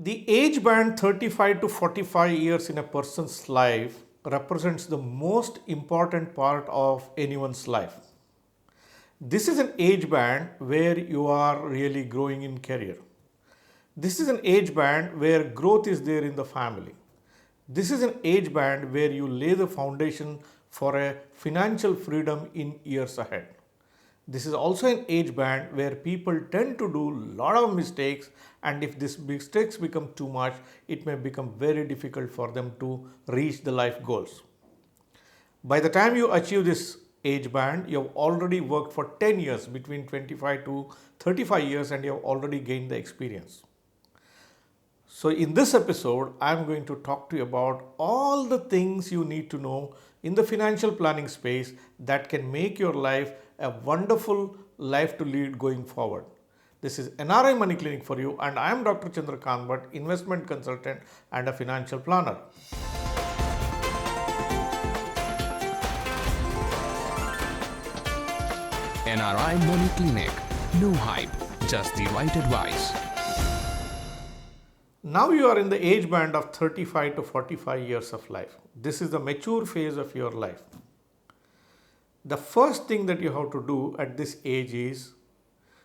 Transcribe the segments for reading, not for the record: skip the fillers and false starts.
The age band 35 to 45 years in a person's life represents the most important part of anyone's life. This is an age band where you are really growing in career. This is an age band where growth is there in the family. This is an age band where you lay the foundation for a financial freedom in years ahead. This is also an age band where people tend to do a lot of mistakes, and if these mistakes become too much, it may become very difficult for them to reach the life goals. By the time you achieve this age band, you have already worked for 10 years, between 25 to 35 years, and you have already gained the experience. So, in this episode, I am going to talk to you about all the things you need to know in the financial planning space that can make your life a wonderful life to lead going forward. This is NRI Money Clinic for you, and I am Dr. Chandrakant Bhatt, investment consultant and a financial planner. NRI Money Clinic. No hype, just the right advice. Now you are in the age band of 35 to 45 years of life. This is the mature phase of your life. The first thing that you have to do at this age is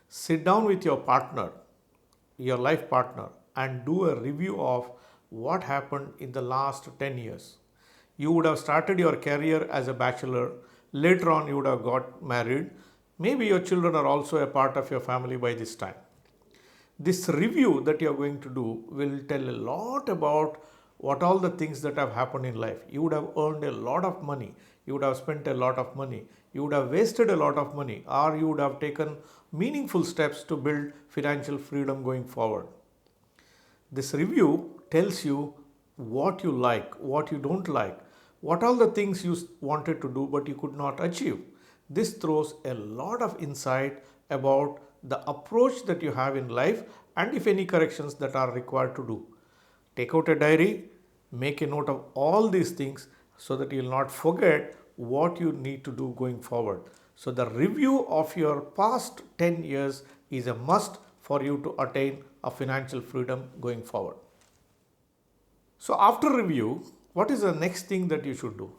sit down with your partner, your life partner, and do a review of what happened in the last 10 years. You would have started your career as a bachelor. Later on, you would have got married. Maybe your children are also a part of your family by this time. This review that you are going to do will tell a lot about what all the things that have happened in life. You would have earned a lot of money. You would have spent a lot of money. You would have wasted a lot of money, or you would have taken meaningful steps to build financial freedom going forward. This review tells you what you like, what you don't like, what all the things you wanted to do but you could not achieve. This throws a lot of insight about the approach that you have in life and if any corrections that are required to do. Take out a diary, make a note of all these things so that you will not forget what you need to do going forward. So the review of your past 10 years is a must for you to attain a financial freedom going forward. So after review, what is the next thing that you should do?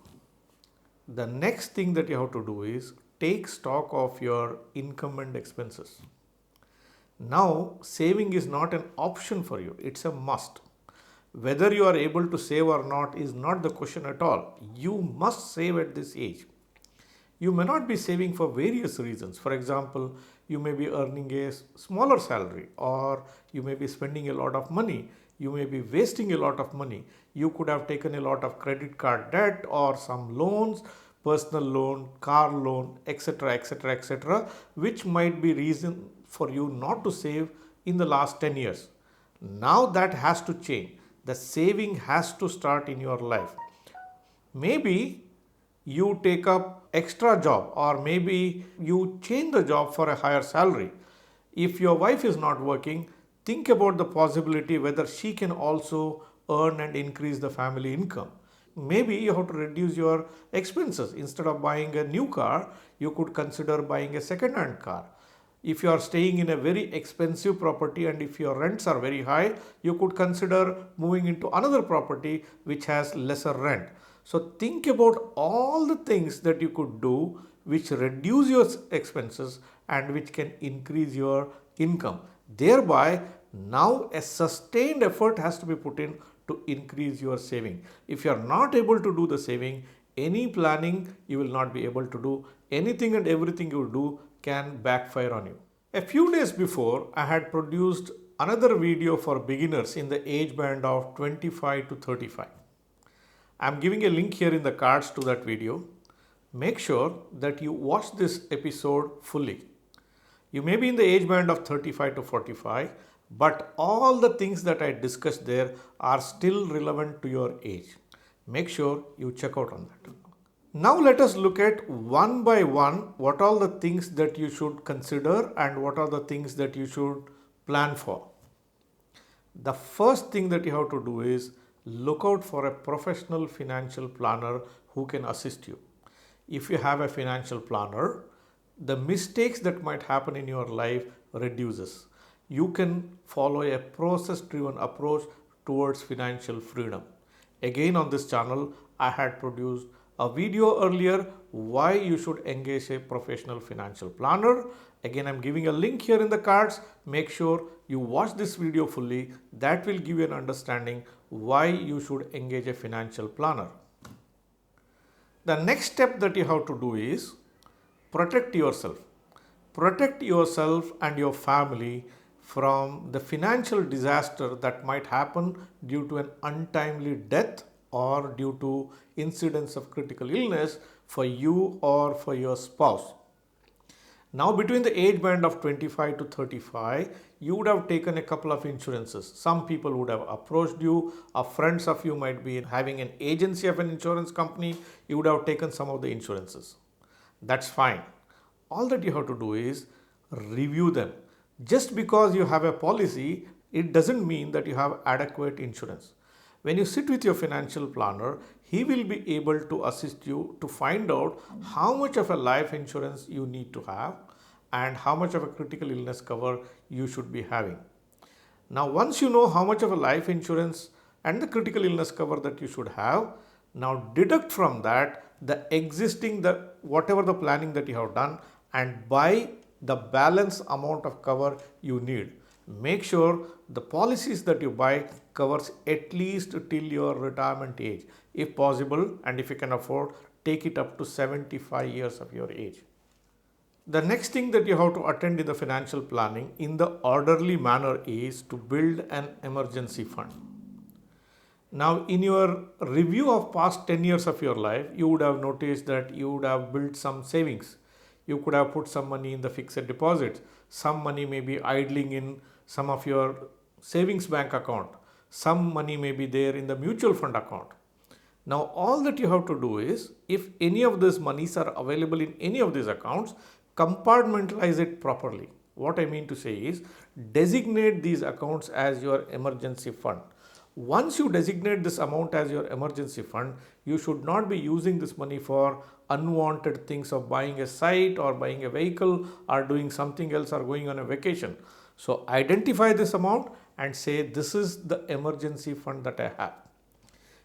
The next thing that you have to do is take stock of your income and expenses. Now, saving is not an option for you, it's a must. Whether you are able to save or not is not the question at all. You must save at this age. You may not be saving for various reasons. For example, you may be earning a smaller salary, or you may be spending a lot of money. You may be wasting a lot of money. You could have taken a lot of credit card debt or some loans, personal loan, car loan, etc., etc., etc., which might be reason for you not to save in the last 10 years. Now that has to change. The saving has to start in your life. Maybe you take up extra job, or maybe you change the job for a higher salary. If your wife is not working, think about the possibility whether she can also earn and increase the family income. Maybe you have to reduce your expenses. Instead of buying a new car, you could consider buying a second-hand car. If you are staying in a very expensive property and if your rents are very high, you could consider moving into another property which has lesser rent. So think about all the things that you could do which reduce your expenses and which can increase your income. Thereby, now a sustained effort has to be put in to increase your saving. If you are not able to do the saving, any planning you will not be able to do. Anything and everything you do can backfire on you. A few days before, I had produced another video for beginners in the age band of 25 to 35. I am giving a link here in the cards to that video. Make sure that you watch this episode fully. You may be in the age band of 35 to 45, but all the things that I discussed there are still relevant to your age. Make sure you check out on that. Now let us look at one by one what all the things that you should consider and what are the things that you should plan for. The first thing that you have to do is look out for a professional financial planner who can assist you. If you have a financial planner, the mistakes that might happen in your life reduces. you can follow a process driven approach towards financial freedom. Again, on this channel, I had produced a video earlier why you should engage a professional financial planner. Again, I'm giving a link here in the cards. Make sure you watch this video fully. That will give you an understanding why you should engage a financial planner. The next step that you have to do is protect yourself. Protect yourself and your family from the financial disaster that might happen due to an untimely death or due to incidents of critical illness for you or for your spouse. Now, between the age band of 25 to 35, you would have taken a couple of insurances. Some people would have approached you, or friends of you might be having an agency of an insurance company. You would have taken some of the insurances. That's fine. All that you have to do is review them. Just because you have a policy, it doesn't mean that you have adequate insurance. When you sit with your financial planner, he will be able to assist you to find out how much of a life insurance you need to have and how much of a critical illness cover you should be having. Now, once you know how much of a life insurance and the critical illness cover that you should have, now deduct from that the existing, whatever the planning that you have done, and buy the balance amount of cover you need. Make sure the policies that you buy covers at least till your retirement age. If possible, and if you can afford, take it up to 75 years of your age. The next thing that you have to attend in the financial planning in the orderly manner is to build an emergency fund. Now, in your review of past 10 years of your life, you would have noticed that you would have built some savings. You could have put some money in the fixed deposits. Some money may be idling in some of your savings bank account. Some money may be there in the mutual fund account. Now, all that you have to do is, if any of these monies are available in any of these accounts, compartmentalize it properly. What I mean to say is, designate these accounts as your emergency fund. Once you designate this amount as your emergency fund, you should not be using this money for unwanted things of buying a site or buying a vehicle or doing something else or going on a vacation. So identify this amount and say, this is the emergency fund that I have.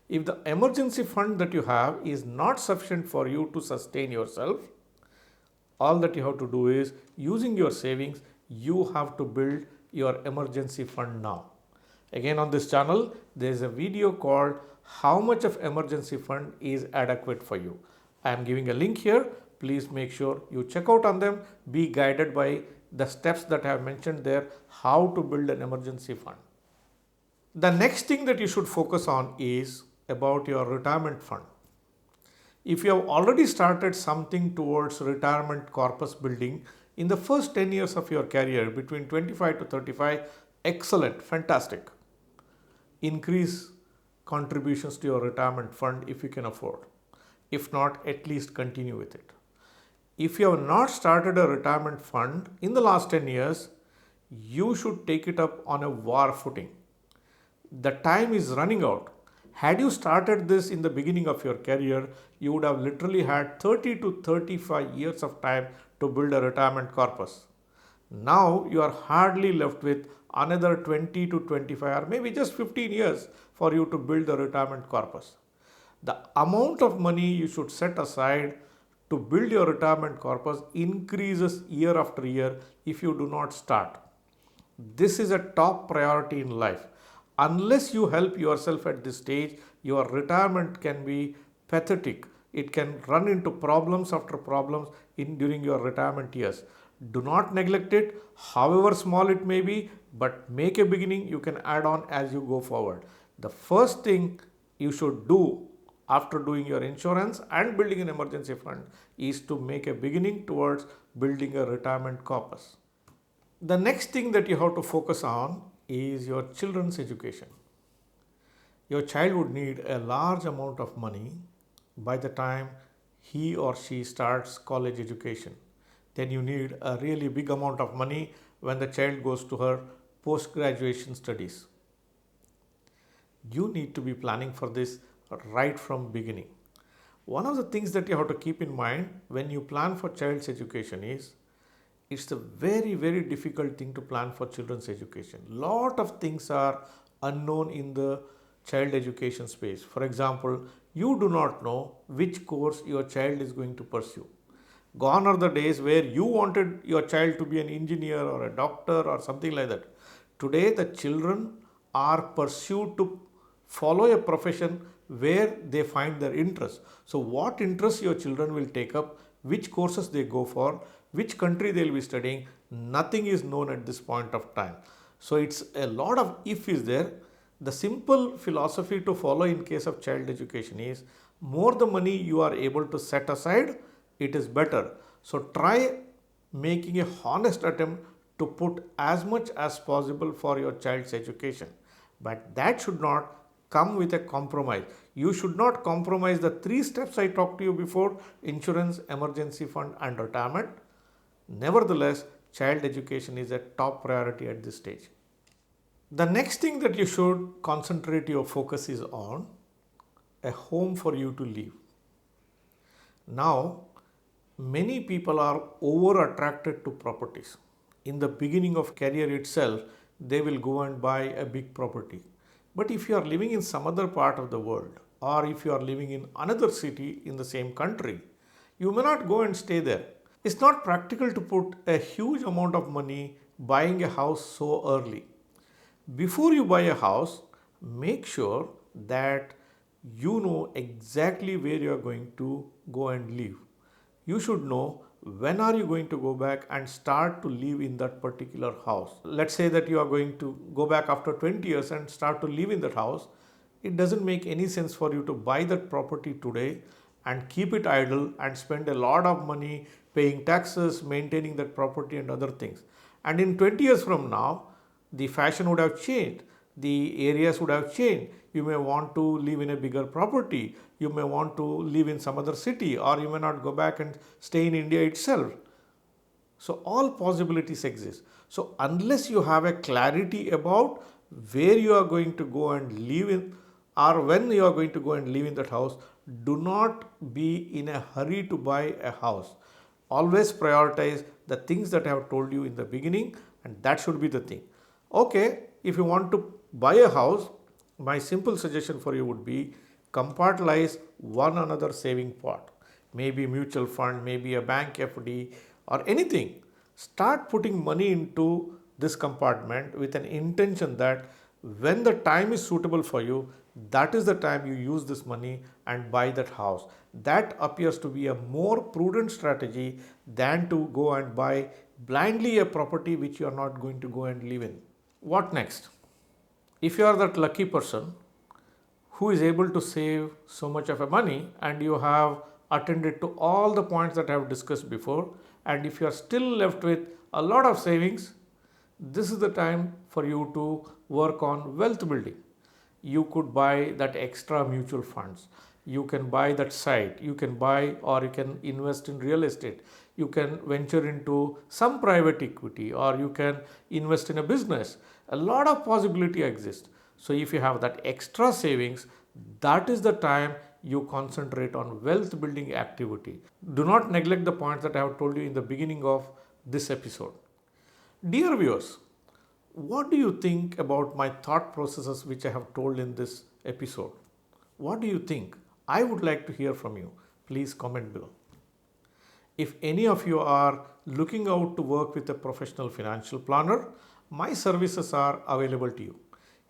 If the emergency fund that you have is not sufficient for you to sustain yourself, all that you have to do is, using your savings, you have to build your emergency fund now. Again, on this channel, there is a video called How Much of Emergency Fund is Adequate for You. I am giving a link here. Please make sure you check out on them. Be guided by the steps that I have mentioned there, how to build an emergency fund. The next thing that you should focus on is about your retirement fund. If you have already started something towards retirement corpus building in the first 10 years of your career, between 25 to 35, excellent, fantastic. Increase contributions to your retirement fund if you can afford. If not, at least continue with it. If you have not started a retirement fund in the last 10 years, you should take it up on a war footing. The time is running out. Had you started this in the beginning of your career, you would have literally had 30 to 35 years of time to build a retirement corpus. Now you are hardly left with another 20 to 25 or maybe just 15 years for you to build the retirement corpus. The amount of money you should set aside to build your retirement corpus increases year after year if you do not start. This is a top priority in life. Unless you help yourself at this stage, your retirement can be pathetic. It can run into problems after problems during your retirement years. Do not neglect it, however small it may be, but make a beginning. You can add on as you go forward. The first thing you should do after doing your insurance and building an emergency fund is to make a beginning towards building a retirement corpus. The next thing that you have to focus on is your children's education. Your child would need a large amount of money by the time he or she starts college education. Then you need a really big amount of money when the child goes to her post-graduation studies. You need to be planning for this right from beginning. One of the things that you have to keep in mind when you plan for child's education is, it's a very, very difficult thing to plan for children's education. Lot of things are unknown in the child education space. For example, you do not know which course your child is going to pursue. Gone are the days where you wanted your child to be an engineer or a doctor or something like that. Today, the children are pursued to follow a profession where they find their interest. So, what interests your children will take up, which courses they go for, which country they will be studying, nothing is known at this point of time. So, it's a lot of if is there. The simple philosophy to follow in case of child education is more the money you are able to set aside, it is better. So try making a honest attempt to put as much as possible for your child's education. But that should not come with a compromise. You should not compromise the 3 steps I talked to you before: insurance, emergency fund, and retirement. Nevertheless, child education is a top priority at this stage. The next thing that you should concentrate your focus is on a home for you to live. Now, many people are over attracted to properties. In the beginning of career itself, they will go and buy a big property. But if you are living in some other part of the world, or if you are living in another city in the same country, you may not go and stay there. It's not practical to put a huge amount of money buying a house so early. Before you buy a house, make sure that you know exactly where you are going to go and live. You should know when are you going to go back and start to live in that particular house. Let's say that you are going to go back after 20 years and start to live in that house. It doesn't make any sense for you to buy that property today and keep it idle and spend a lot of money paying taxes, maintaining that property and other things. And in 20 years from now, the fashion would have changed, the areas would have changed. You may want to live in a bigger property, you may want to live in some other city, or you may not go back and stay in India itself. So all possibilities exist. So unless you have a clarity about where you are going to go and live in, or when you are going to go and live in that house, do not be in a hurry to buy a house. Always prioritize the things that I have told you in the beginning, and that should be the thing. Okay, if you want to buy a house, my simple suggestion for you would be compartmentalize one another saving pot. Maybe mutual fund, maybe a bank FD or anything. Start putting money into this compartment with an intention that when the time is suitable for you, that is the time you use this money and buy that house. That appears to be a more prudent strategy than to go and buy blindly a property which you are not going to go and live in. What next? If you are that lucky person who is able to save so much of a money and you have attended to all the points that I have discussed before, and if you are still left with a lot of savings, this is the time for you to work on wealth building. You could buy that extra mutual funds. You can buy that site. You can buy or you can invest in real estate. You can venture into some private equity or you can invest in a business. A lot of possibility exists. So if you have that extra savings, that is the time you concentrate on wealth building activity. Do not neglect the points that I have told you in the beginning of this episode. Dear viewers, what do you think about my thought processes which I have told in this episode? What do you think? I would like to hear from you. Please comment below. If any of you are looking out to work with a professional financial planner, my services are available to you.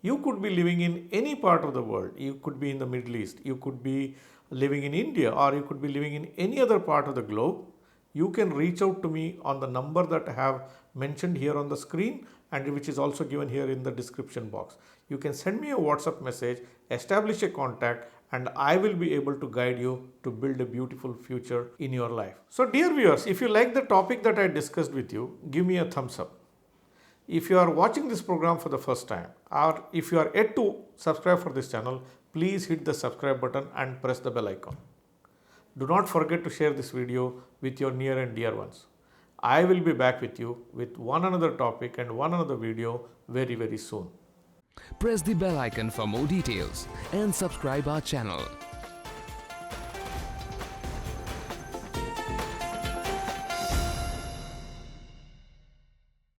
You could be living in any part of the world. You could be in the Middle East. You could be living in India, or you could be living in any other part of the globe. You can reach out to me on the number that I have mentioned here on the screen and which is also given here in the description box. You can send me a WhatsApp message, establish a contact, and I will be able to guide you to build a beautiful future in your life. So dear viewers, if you like the topic that I discussed with you, give me a thumbs up. If you are watching this program for the first time, or if you are yet to subscribe for this channel, please hit the subscribe button and press the bell icon. Do not forget to share this video with your near and dear ones. I will be back with you with one another topic and one another video very, very soon. Press the bell icon for more details and subscribe our channel.